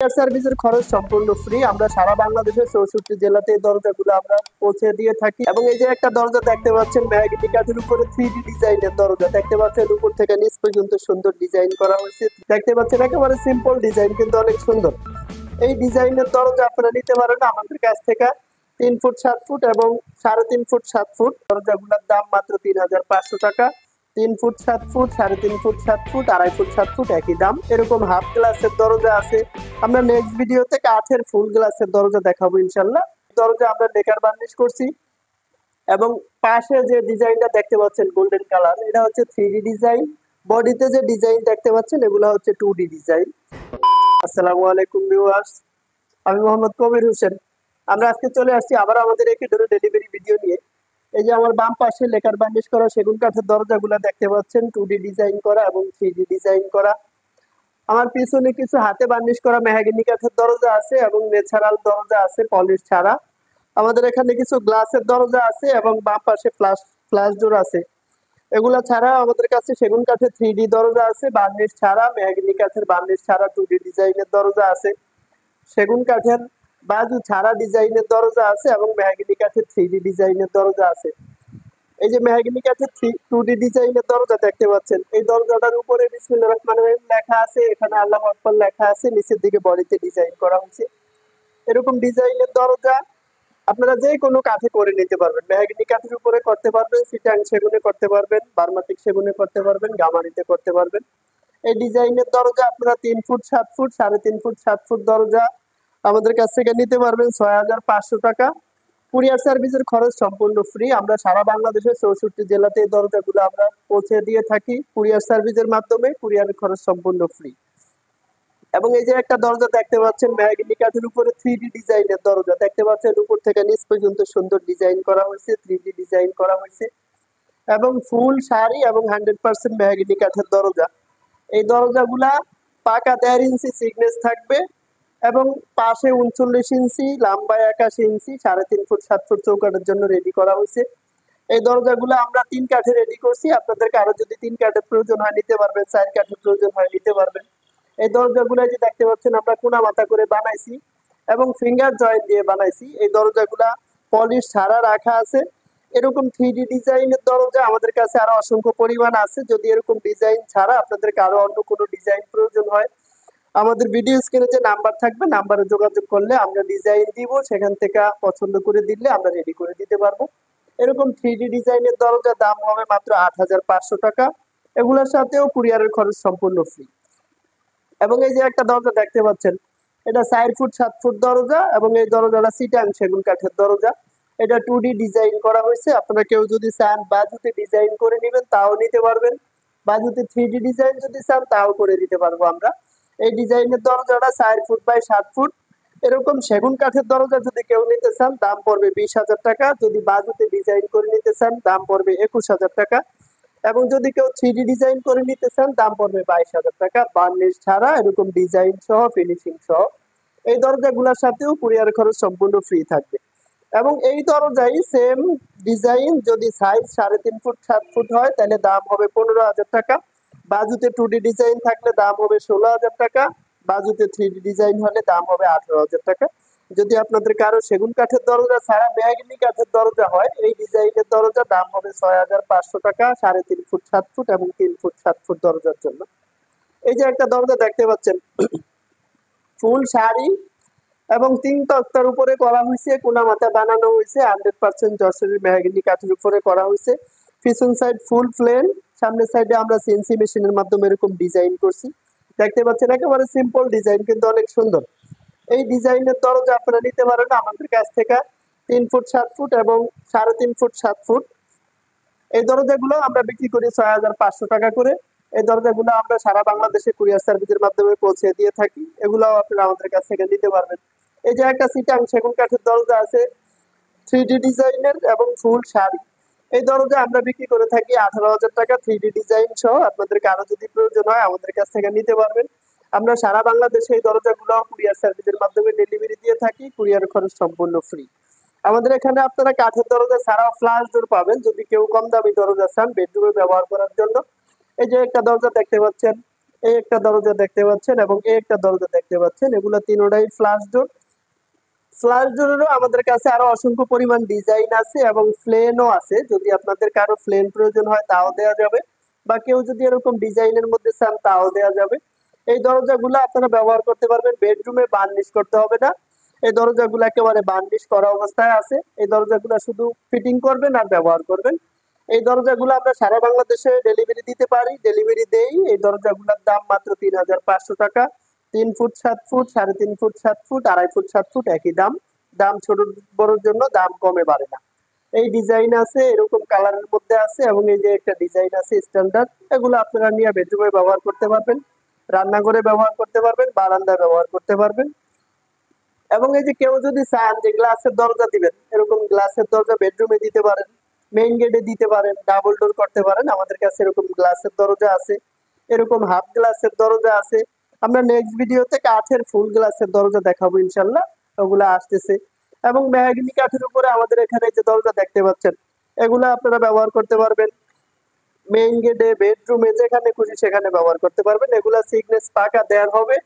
সার্ভিসের খরচ সম্পূর্ণ ফ্রি। আমরা সারা বাংলাদেশের 64 জেলাতে এই দরজাগুলো আমরা পৌঁছে দিয়ে থাকি। এবং এই যে একটা দরজা দেখতে পাচ্ছেন মেহগনি কাঠের উপরে 3D ডিজাইনের দরজা দেখতে পাচ্ছেন, উপর থেকে নিচ পর্যন্ত সুন্দর ডিজাইন করা হয়েছে। দেখতে পাচ্ছেন একেবারে সিম্পল ডিজাইন, কিন্তু অনেক সুন্দর। এই ডিজাইনের দরজা আপনারা নিতে পারেন আমাদের কাছ থেকে 3 ফুট 7 ফুট এবং 3.5 ফুট 7 ফুট। দরজাগুলোর দাম মাত্র 3500 টাকা। 3 foot 7 foot, 3.5 foot 7 foot, 2.5 foot 7 foot একই দাম। এরকম হাফ গ্লাসের দরজা আছে। আমরা নেক্সট ভিডিওতে কাঠের ফুল গ্লাসের দরজা দেখাবো ইনশাল্লাহ। দরজা আমরা ডেকার বার্নিশ করছি এবং পাশে যে ডিজাইনটা দেখতে পাচ্ছেন গোল্ডেন কালার, এটা হচ্ছে 3D ডিজাইন। বডিতে যে ডিজাইন দেখতে পাচ্ছেন এগুলো হচ্ছে 2D ডিজাইন। আসসালামু আলাইকুম ভিউয়ার্স, আমি মোহাম্মদ কবির হোসেন। আমরা আজকে চলে আসছি আবার আমাদের একটি ডেলিভারি ভিডিও নিয়ে। এই যে আমার বাম পাশে লেকার বার্নিশ করা সেগুন কাঠের দরজাগুলো দেখতে পাচ্ছেন, 2D ডিজাইন করা এবং 3D ডিজাইন করা। আমার পিছনে কিছু হাতে বার্নিশ করা মেহগনি কাঠের দরজা আছে এবং ন্যাচারাল দরজা আছে পলিশ ছাড়া। আমাদের এখানে কিছু গ্লাসের দরজা আছে এবং বাম পাশে ফ্লাশ ডোর আছে। এগুলা ছাড়া আমাদের কাছে সেগুন কাঠের 3D দরজা আছে বার্নিশ ছাড়া, মেহগনি কাঠের বার্নিশ ছাড়া 2D ডিজাইনের দরজা আছে, সেগুন কাঠের বাজু ছাড়া ডিজাইনের দরজা আছে এবং মেহগনি কাঠের 3D ডিজাইনের দরজা আছে। এই যে মেহগনি কাঠের 2D ডিজাইনের দরজা দেখতে পাচ্ছেন, এই দরজাটার উপরে বিসমিল্লাহির রহমানির রহিম লেখা আছে, এখানে আল্লাহু আকবার লেখা আছে, নিচের দিকে বডিতে ডিজাইন করা হয়েছে। এরকম ডিজাইনের দরজা আপনারা যে কোনো কাঠে করে নিতে পারবেন। মেহগনি কাঠের উপরে করতে পারবেন, চিটাং সেগুনে করতে পারবেন, বার্মাটিক সেগুনে করতে পারবেন, গামারিতে করতে পারবেন। এই ডিজাইনের দরজা আপনারা 3 ফুট 7 ফুট, 3.5 ফুট 7 ফুট দরজা আমাদের কাছ থেকে নিতে পারবেন 6500 টাকা। কুরিয়ার সার্ভিসের খরচ সম্পূর্ণ ফ্রি। আমরা সারা বাংলাদেশের 64 জেলাতে এই দরজাগুলো আমরা পৌঁছে দিয়ে থাকি কুরিয়ার সার্ভিসের মাধ্যমে। কুরিয়ারের খরচ সম্পূর্ণ ফ্রি। এবং এই যে একটা দরজা দেখতে পাচ্ছেন মেহগনি কাঠের উপরে 3D ডিজাইনের দরজা দেখতে পাচ্ছেন, উপর থেকে নিচ পর্যন্ত সুন্দর ডিজাইন করা হয়েছে, 3D ডিজাইন করা হয়েছে এবং ফুল শাড়ি এবং 100% মেহগনি কাঠের দরজা। এই দরজাগুলা পাকা 1.5 ইঞ্চি সিগনেস থাকবে এবং পাশে 39 ইঞ্চি, লম্বায় 81 ইঞ্চি, 3.5 ফুট 7 ফুট চৌকাঠের জন্য রেডি করা হয়েছে। এই দরজাগুলো আমরা 3 কাঠে রেডি করছি। আপনাদেরকে আরো যদি 3 কাঠের প্রয়োজন হয় নিতে পারবেন, 4 কাঠের প্রয়োজন হয় নিতে পারবেন। এই দরজাগুলো যে দেখতে পাচ্ছেন আমরা কোনা মাথা করে বানাইছি এবং ফিঙ্গার জয়েন্ট দিয়ে বানাইছি। এই দরজাগুলা পলিশ ছাড়া রাখা আছে। এরকম 3D ডিজাইনের দরজা আমাদের কাছে আরো অসংখ্য পরিমাণ আছে। যদি এরকম ডিজাইন ছাড়া আপনাদেরকে আরো অন্য কোনো ডিজাইন প্রয়োজন হয়, আমাদের ভিডিও স্ক্রিনে যে নাম্বার থাকবে নাম্বারে যোগাযোগ করলে আমরা ডিজাইন দিব, সেখান থেকে পছন্দ করে দিলে আমরা রেডি করে দিতে পারবো। এরকম 3D ডিজাইনের দরজা দাম হবে মাত্র 8500 টাকা। এগুলোর সাথেও কুরিয়ারের খরচ সম্পূর্ণ ফ্রি। এবং এই যে একটা দরজা দেখতে পাচ্ছেন, এটা 4 ফুট 7 ফুট দরজা এবং এই দরজাটা চিটাং সেগুন কাঠের দরজা। এটা 2D ডিজাইন করা হয়েছে। আপনারা কেউ যদি চান বাজুতে ডিজাইন করে নেবেন তাও নিতে পারবেন, বাজুতে 3D ডিজাইন যদি চান তাও করে দিতে পারবো আমরা। এই ডিজাইনের দরজাটা 4 ফুট বাই 7 ফুট। এরকম সেগুন কাঠের দরজা যদি কেউ নিতে চান দাম পড়বে 20,000 টাকা। যদি বাজুতে ডিজাইন করে নিতে চান দাম পড়বে 21,000 টাকা। এবং যদি কেউ 3D ডিজাইন করে নিতে চান দাম পড়বে 22,000 টাকা, বার্নিশ ছাড়া এরকম ডিজাইন সহ ফিনিশিং সহ। এই দরজাগুলোর সাথেও কুরিয়ার খরচ সম্পূর্ণ ফ্রি থাকবে। এবং এই দরজাই সেম ডিজাইন যদি সাইজ 3.5 ফুট 7 ফুট হয় তাহলে দাম হবে 15,000 টাকা। বাজুতে 2D ডিজাইন থাকলে দাম হবে 16,000 টাকা। বাজুতে 3D ডিজাইন হলে দাম হবে 18,000 টাকা। যদি আপনাদের কারো সেগুন কাঠের দরজা ছাড়া মেহগনি কাঠের দরজা হয়, এই ডিজাইনের দরজা দাম হবে 6500 টাকা 3.5 ফুট 7 ফুট এবং 3 ফুট 7 ফুট দরজার জন্য। এই যে একটা দরজা দেখতে পাচ্ছেন ফুল শাড়ি এবং 3 তক্তার উপরে করা হয়েছে, কোনা মাথা বানানো হয়েছে, 100% যশোরের মেহগনি কাঠের উপরে করা হয়েছে। পিছন সাইড ফুল প্লেন, সামনের সাইডে আমরা সিএনসি মেশিনের মাধ্যমে এরকম ডিজাইন করছি। দেখতে পাচ্ছেন একেবারে সিম্পল ডিজাইন, কিন্তু অনেক সুন্দর। এই ডিজাইনের দরজা আপনারা নিতে পারেন আমাদের কাছ থেকে 3 ফুট 7 ফুট এবং 3.5 ফুট 7 ফুট। এই দরজাগুলো আমরা বিক্রি করি 6500 টাকা করে। এই দরজাগুলো আমরা সারা বাংলাদেশে কুরিয়ার সার্ভিসের মাধ্যমে পৌঁছে দিয়ে থাকি। এগুলাও আপনারা আমাদের কাছ থেকে নিতে পারবেন। এই যে একটা চিটাং সেগুন কাঠের দরজা আছে 3D ডিজাইনের এবং ফুল শাড়ি। এই দরজা আমরা বিক্রি করে থাকি 18,000 টাকা 3D ডিজাইন সহ। আপনাদেরকে আরো যদি প্রয়োজন হয় আমাদের কাছ থেকে নিতে পারবেন। আমরা সারা বাংলাদেশে এই দরজাগুলো কুরিয়ার সার্ভিসের মাধ্যমে ডেলিভারি দিয়ে থাকি। কুরিয়ার খরচ সম্পূর্ণ ফ্রি। আমাদের এখানে আপনারা কাঠের দরজা ছাড়াও ফ্লাশ ডোর পাবেন যদি কেউ কম দামি দরজা চান বেডরুমে ব্যবহার করার জন্য। এই যে একটা দরজা দেখতে পাচ্ছেন এই একটা দরজা দেখতে পাচ্ছেন এবং এই একটা দরজা দেখতে পাচ্ছেন, এগুলো তিনোটাই ফ্লাশ ডোর। ফ্লাশ ডোরেরও আমাদের কাছে আরো অসংখ্য পরিমাণ ডিজাইন আছে এবং প্লেনও আছে, যদি আপনাদের কারো প্লেন প্রয়োজন হয় তাও দেওয়া যাবে, বা কেউ যদি এরকম ডিজাইনের মধ্যে চান তাও দেওয়া যাবে। এই দরজাগুলো আপনারা ব্যবহার করতে পারবেন, বেডরুমে বার্নিশ করতে হবে না। এই দরজাগুলো একেবারে বার্নিশ করা অবস্থায় আছে। এই দরজাগুলো শুধু ফিটিং করবেন আর ব্যবহার করবেন। এই দরজাগুলো আমরা সারা বাংলাদেশে ডেলিভারি দিতে পারি, ডেলিভারি দেই। এই দরজাগুলোর দাম মাত্র ৩,৫০০ টাকা। ৩ foot ৭ foot, ৩.৫ foot ৭ foot, ২.৫ foot ৭ foot একই দাম। দাম ছোট বড়োর জন্য দাম কমে বাড়ে না। এই ডিজাইন আছে, এরকম কালারের মধ্যে আছে, এবং এই যে একটা ডিজাইন আছে স্ট্যান্ডার্ড, এগুলো আপনারা নিয়ে বেডরুমে ব্যবহার করতে পারবেন, রান্নাঘরে ব্যবহার করতে পারবেন, বারান্দায় ব্যবহার করতে পারবেন। এবং এই যে কেউ যদি চান যে গ্লাসের দরজা দিবেন, এরকম গ্লাসের দরজা বেডরুমে দিতে পারেন, মেইন গেটে দিতে পারেন, ডাবল ডোর করতে পারেন। আমাদের কাছে এরকম গ্লাসের দরজা আছে, এরকম হাফ গ্লাসের দরজা আছে। আমরা নেক্সট ভিডিওতে কাঠের ফুল গ্লাসের দরজা দেখাবো ইনশাল্লাহ, ওগুলো আসতেছে। এবং মেহগনি কাঠের উপরে আমাদের এখানে যে দরজা দেখতে পাচ্ছেন, এগুলো আপনারা ব্যবহার করতে পারবেন মেইন গেটে, বেডরুমে, যেখানে খুশি সেখানে ব্যবহার করতে পারবেন। এগুলা সিগনেস পাকা দেওয়ার হবে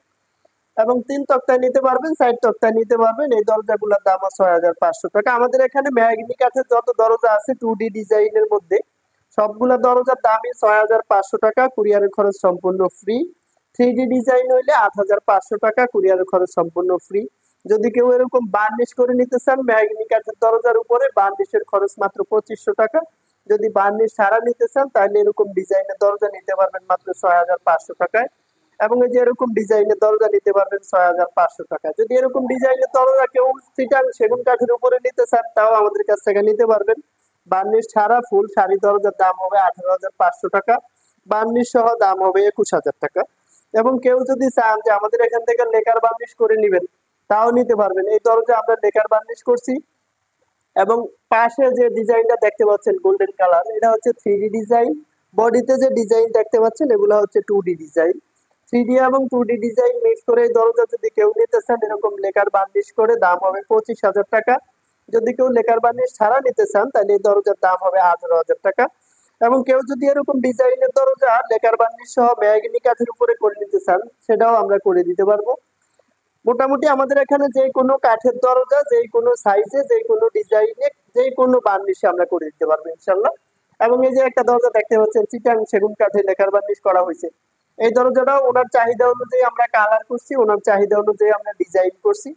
এবং 3 তক্তায় নিতে পারবেন, 4 তক্তায় নিতে পারবেন। এই দরজাগুলোর দাম ৬,৫০০ টাকা। আমাদের এখানে মেহগনি কাঠের যত দরজা আছে 2D ডিজাইনের মধ্যে, সবগুলা দরজার দামই ৬,৫০০ টাকা। কুরিয়ারের খরচ সম্পূর্ণ ফ্রি। 3D ডিজাইন হইলে ৮,৫০০ টাকা, কুরিয়ারের খরচ সম্পূর্ণ ফ্রি। যদি কেউ এরকম বার্নিশ করে নিতে চান মেহগনি কাঠের দরজার উপরে, বার্নিশের খরচ মাত্র ২৫০০ টাকা। যদি বার্নিশ ছাড়া নিতে চান তাহলে এরকম ডিজাইনের দরজা নিতে পারবেন মাত্র ৬,৫০০ টাকায়। এবং এই যে এরকম ডিজাইনের দরজা নিতে পারবেন ৬,৫০০ টাকায়। যদি এরকম ডিজাইনের দরজা কেউ চিটাং সেগুন কাঠের উপরে নিতে চান তাও আমাদের কাছ থেকে নিতে পারবেন। বার্নিশ ছাড়া ফুল সারি দরজার দাম হবে ১৮,৫০০ টাকা, বার্নিশ সহ দাম হবে ২১,০০০ টাকা। এবং কেউ যদি চান যে আমাদের এখান থেকে লেকার বার্নিশ করে নিবেন তাও নিতে পারবেন। এই দরজা আমরা লেকার বার্নিশ করছি। এবং পাশে যে ডিজাইনটা দেখতে পাচ্ছেন গোল্ডেন কালার, এটা হচ্ছে 3D ডিজাইন। বডিতে যে ডিজাইন দেখতে পাচ্ছেন এগুলো হচ্ছে 2D ডিজাইন। 3D এবং 2D ডিজাইন মিক্স করে এই দরজা যদি কেউ নিতে চান এরকম লেকার বার্নিশ করে দাম হবে 25,০০০ টাকা। যদি কেউ লেকার বার্নিশ ছাড়া নিতে চান তাহলে এই দরজার দাম হবে 18,০০০ টাকা। এবং কেউ যদি এরকম ডিজাইনের দরজা লেকার বার্নিশ সহ মেহগনি কাঠের উপরে করে নিতে চান সেটাও আমরা করে দিতে পারবো। মোটামুটি আমাদের এখানে যে কোনো কাঠের দরজা যে কোনো সাইজে যে কোনো ডিজাইনে যে কোনো বার্নিশে আমরা করে দিতে পারবো ইনশাল্লাহ। এবং এই যে একটা দরজা দেখতে পাচ্ছেন চিটাং সেগুন কাঠে লেকার বার্নিশ করা হয়েছে। এই দরজাটাও ওনার চাহিদা অনুযায়ী আমরা কালার করছি, ওনার চাহিদা অনুযায়ী আমরা ডিজাইন করছি।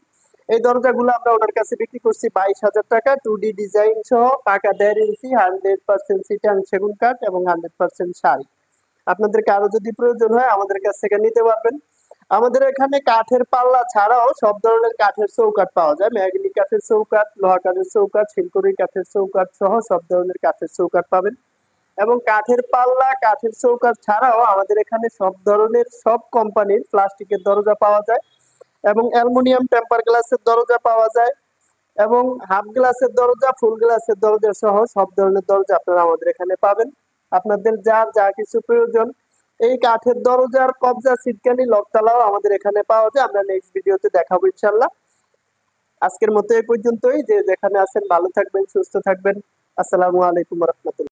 এই দরজাগুলো আমরা ওনার কাছে বিক্রি করছি 22,০০০ টাকা। 2D ডিজাইন সহ পাকা 1.5 ইঞ্চি 100% চিটাং সেগুন কাঠ এবং 100% শাড়ি। আপনাদের কারো যদি প্রয়োজন হয় আমাদের কাছ থেকে নিতে পারবেন। আমাদের এখানে কাঠের পাল্লা ছাড়াও সব ধরনের কাঠের চৌকাঠ পাওয়া যায়, মেহগনি কাঠের চৌকাঠ, লোহা কাঠের চৌকাঠ, শিলকুড়ি কাঠের চৌকাঠ সহ সব ধরনের কাঠের চৌকাঠ পাবেন। এবং কাঠের পাল্লা, কাঠের চৌকাঠ ছাড়াও আমাদের এখানে সব ধরনের সব কোম্পানির প্লাস্টিকের দরজা পাওয়া যায় এবং অ্যালুমিনিয়াম টেম্পার গ্লাসের দরজা পাওয়া যায় এবং হাফ গ্লাসের দরজা, ফুল গ্লাসের দরজা সহ সব ধরনের দরজা আপনারা আমাদের এখানে পাবেন। আপনাদের যার যা কিছু প্রয়োজন, এই কাঠের দরজার কবজা, সিটকানি, লকতালাও আমাদের এখানে পাওয়া যায়। আমরা নেক্সট ভিডিওতে দেখাবো ইনশাল্লাহ। আজকের মতো এই পর্যন্তই। যে যেখানে আছেন ভালো থাকবেন, সুস্থ থাকবেন। আসসালামু আলাইকুম রহমতুল্লাহ।